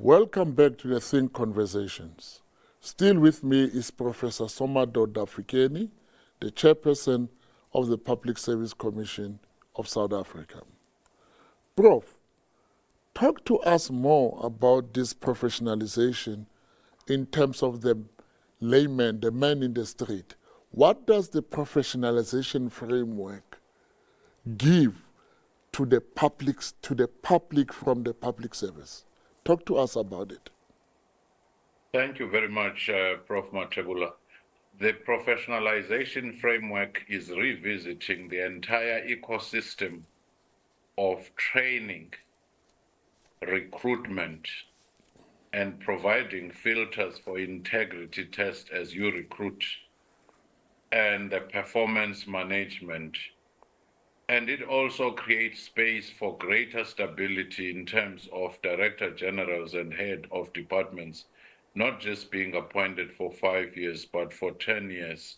Welcome back to the Thinc Conversations. Still with me is Professor Somadoda Fikeni, the chairperson of the Public Service Commission of South Africa. Prof, talk to us more about this professionalization in terms of the layman, the man in the street. What does the professionalization framework give to the public from the public service? Talk to us about it. Thank you very much, Prof Mathebula. The professionalization framework is revisiting the entire ecosystem of training, recruitment, and providing filters for integrity tests as you recruit, and the performance management. And it also creates space for greater stability in terms of director generals and head of departments, not just being appointed for 5 years, but for 10 years,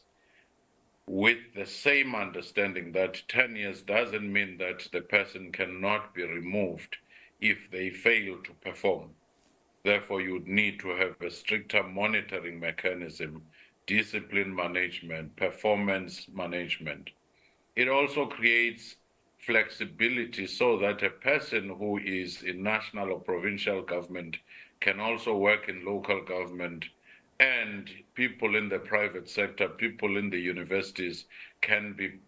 with the same understanding that 10 years doesn't mean that the person cannot be removed if they fail to perform. Therefore, you would need to have a stricter monitoring mechanism, discipline management, performance management. It also creates flexibility so that a person who is in national or provincial government can also work in local government, and people in the private sector, people in the universities can be,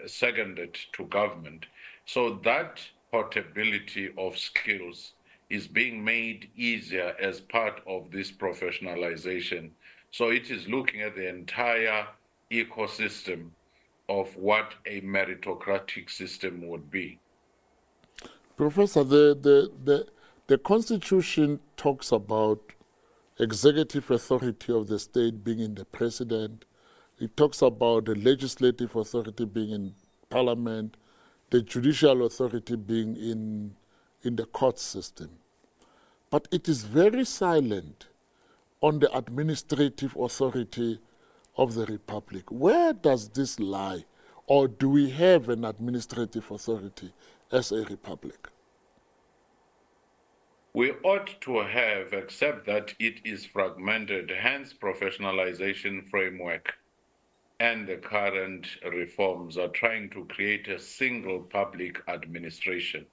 seconded to government. So that portability of skills is being made easier as part of this professionalization. So it is looking at the entire ecosystem of what a meritocratic system would be. Professor, the Constitution talks about executive authority of the state being in the president. It talks about the legislative authority being in parliament, the judicial authority being in the court system. But it is very silent on the administrative authority of the Republic. Where does this lie? Or do we have an administrative authority as a republic? We ought to have, except that it is fragmented, hence professionalization framework and the current reforms are trying to create a single public administration.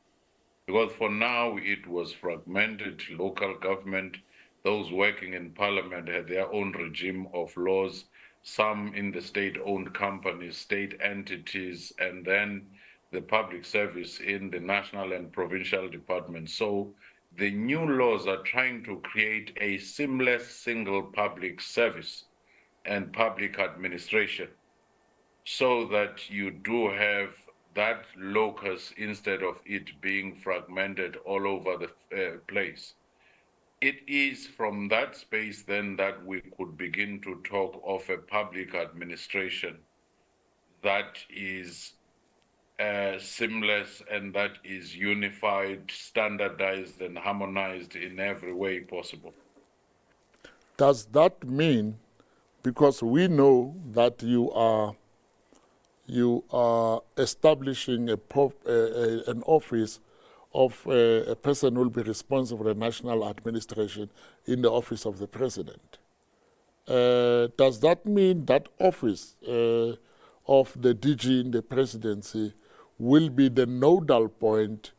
Because for now it was fragmented, local government, those working in parliament had their own regime of laws, some in the state-owned companies, state entities, and then the public service in the national and provincial departments. So the new laws are trying to create a seamless single public service and public administration so that you do have that locus instead of it being fragmented all over the place. It is from that space then that we could begin to talk of a public administration that is seamless and that is unified, standardized, and harmonized in every way possible. Does that mean, because we know that you are establishing an office of a person who will be responsible for the national administration in the office of the president. Does that mean that office of the DG in the presidency will be the nodal point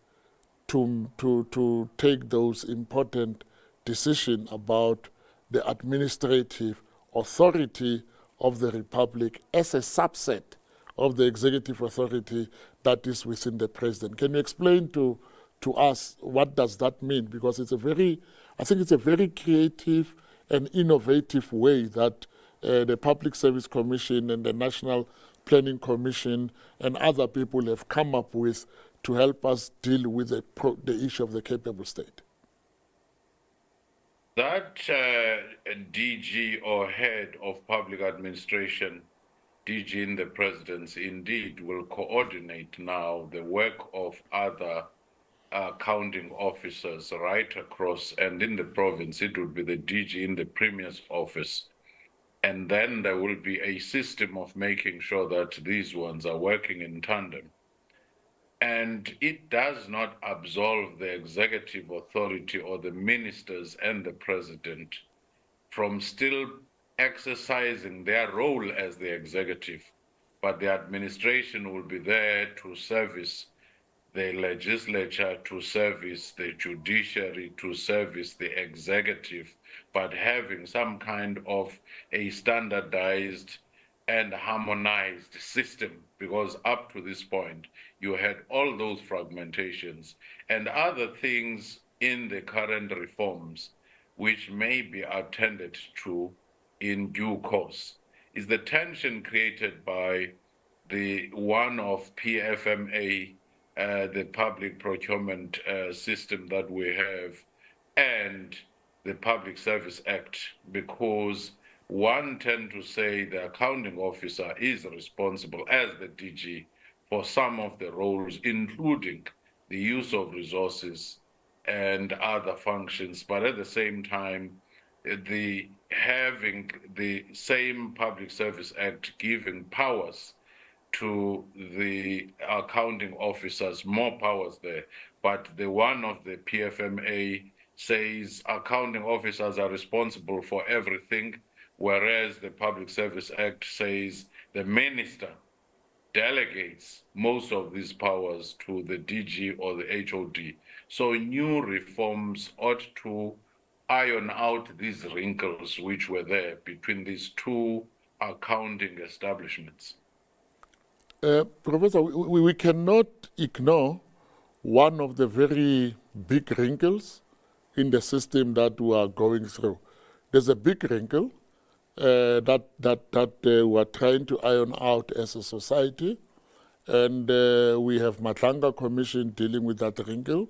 to take those important decisions about the administrative authority of the Republic as a subset of the executive authority that is within the president? Can you explain to us what does that mean? Because I think it's a very creative and innovative way that the Public Service Commission and the National Planning Commission and other people have come up with to help us deal with the issue of the capable state. That DG or head of public administration, DG in the presidency, indeed will coordinate now the work of other accounting officers right across, and in the province it would be the DG in the Premier's office. And then there will be a system of making sure that these ones are working in tandem. And it does not absolve the executive authority or the ministers and the president from still exercising their role as the executive, but the administration will be there to service the legislature, to service the judiciary, to service the executive, but having some kind of a standardized and harmonized system, because up to this point, you had all those fragmentations and other things in the current reforms which may be attended to in due course, is the tension created by the one of PFMA, the public procurement system that we have, and the Public Service Act, because one tend to say the accounting officer is responsible as the DG for some of the roles, including the use of resources and other functions, but at the same time, the having the same Public Service Act giving powers to the accounting officers, more powers there. But the one of the PFMA says accounting officers are responsible for everything, whereas the Public Service Act says the minister delegates most of these powers to the DG or the HOD. So new reforms ought to iron out these wrinkles which were there between these two accounting establishments. Professor, we cannot ignore one of the very big wrinkles in the system that we are going through. There's a big wrinkle that we are trying to iron out as a society, and we have Matlanga Commission dealing with that wrinkle.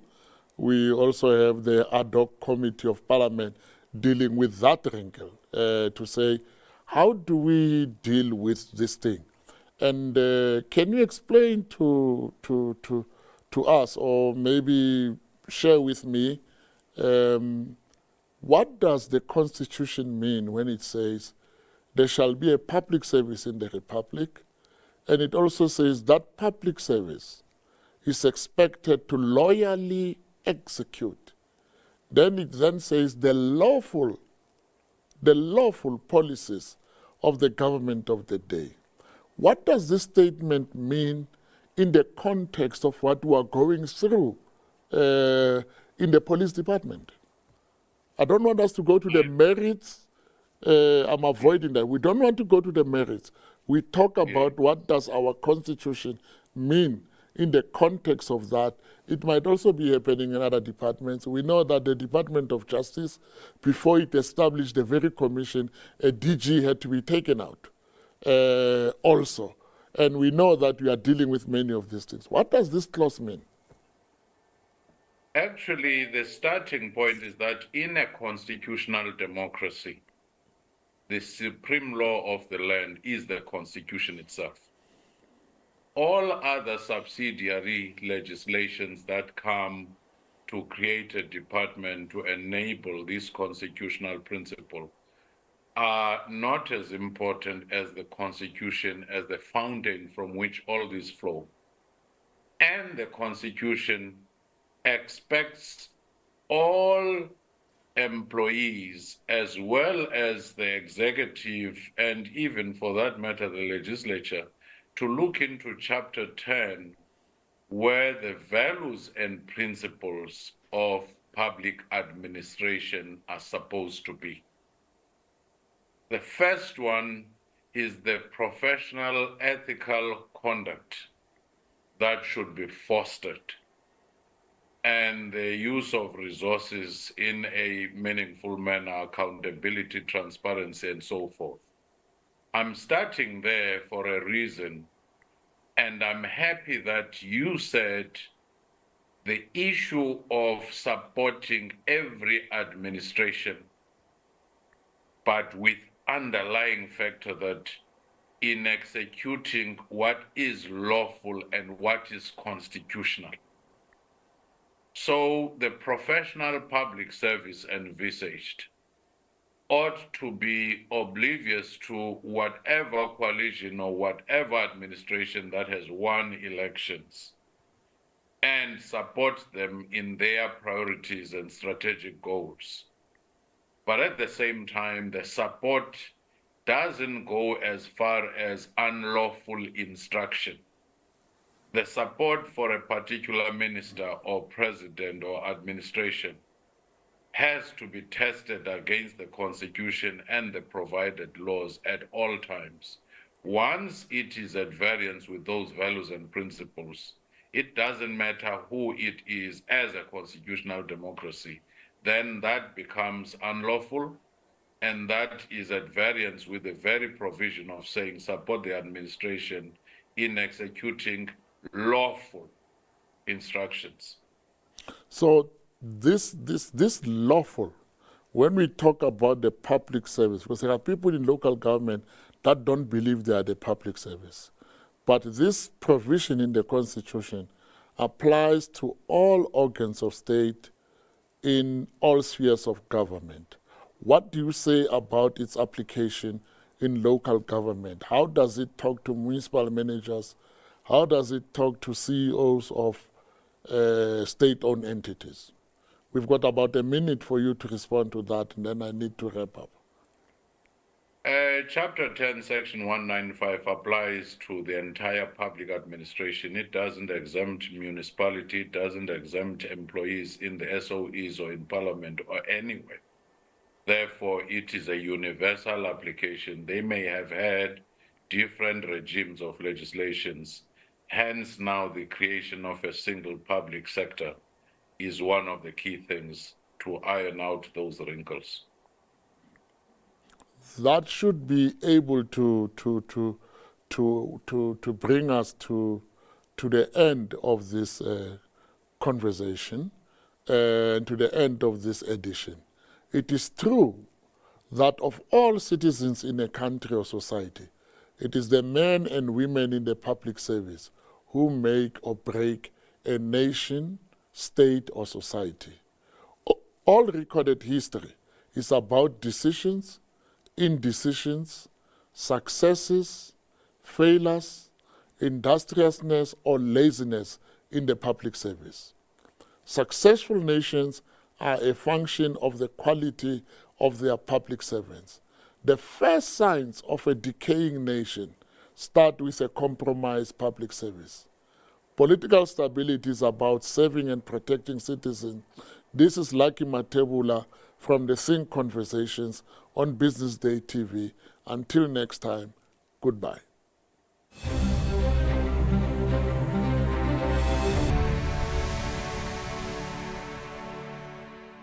We also have the ad hoc committee of parliament dealing with that wrinkle to say, how do we deal with this thing? And can you explain to us, or maybe share with me, what does the Constitution mean when it says there shall be a public service in the Republic, and it also says that public service is expected to loyally execute. Then it then says the lawful policies of the government of the day. What does this statement mean in the context of what we are going through in the police department? I don't want us to go to the merits. I'm avoiding that. We don't want to go to the merits. We talk about what does our Constitution mean in the context of that. It might also be happening in other departments. We know that the Department of Justice, before it established the very commission, a DG had to be taken out also. And we know that we are dealing with many of these things. What does this clause mean? Actually, the starting point is that in a constitutional democracy, the supreme law of the land is the Constitution itself. All other subsidiary legislations that come to create a department to enable this constitutional principle are not as important as the Constitution, as the fountain from which all these flow. And the Constitution expects all employees, as well as the executive, and even for that matter, the legislature, to look into Chapter 10, where the values and principles of public administration are supposed to be. The first one is the professional ethical conduct that should be fostered, and the use of resources in a meaningful manner, accountability, transparency, and so forth. I'm starting there for a reason, and I'm happy that you said the issue of supporting every administration, but with underlying factor that in executing what is lawful and what is constitutional. So the professional public service envisaged ought to be oblivious to whatever coalition or whatever administration that has won elections, and support them in their priorities and strategic goals. But at the same time, the support doesn't go as far as unlawful instruction. The support for a particular minister or president or administration has to be tested against the Constitution and the provided laws at all times. Once it is at variance with those values and principles, it doesn't matter who it is as a constitutional democracy, then that becomes unlawful, and that is at variance with the very provision of saying support the administration in executing lawful instructions. So this lawful, when we talk about the public service, because there are people in local government that don't believe they are the public service. But this provision in the Constitution applies to all organs of state in all spheres of government. What do you say about its application in local government? How does it talk to municipal managers? How does it talk to CEOs of state-owned entities? We've got about a minute for you to respond to that, and then I need to wrap up. Chapter 10, Section 195 applies to the entire public administration. It doesn't exempt municipality, it doesn't exempt employees in the SOEs or in parliament or anywhere. Therefore, it is a universal application. They may have had different regimes of legislations. Hence, now the creation of a single public sector is one of the key things to iron out those wrinkles. That should be able to bring us to the end of this conversation and to the end of this edition. It is true that of all citizens in a country or society, it is the men and women in the public service who make or break a nation, state, or society. All recorded history is about decisions, indecisions, successes, failures, industriousness, or laziness in the public service. Successful nations are a function of the quality of their public servants. The first signs of a decaying nation start with a compromised public service. Political stability is about serving and protecting citizens. This is Lucky Mathebula from the Thinc Conversations on Business Day TV. Until next time, goodbye.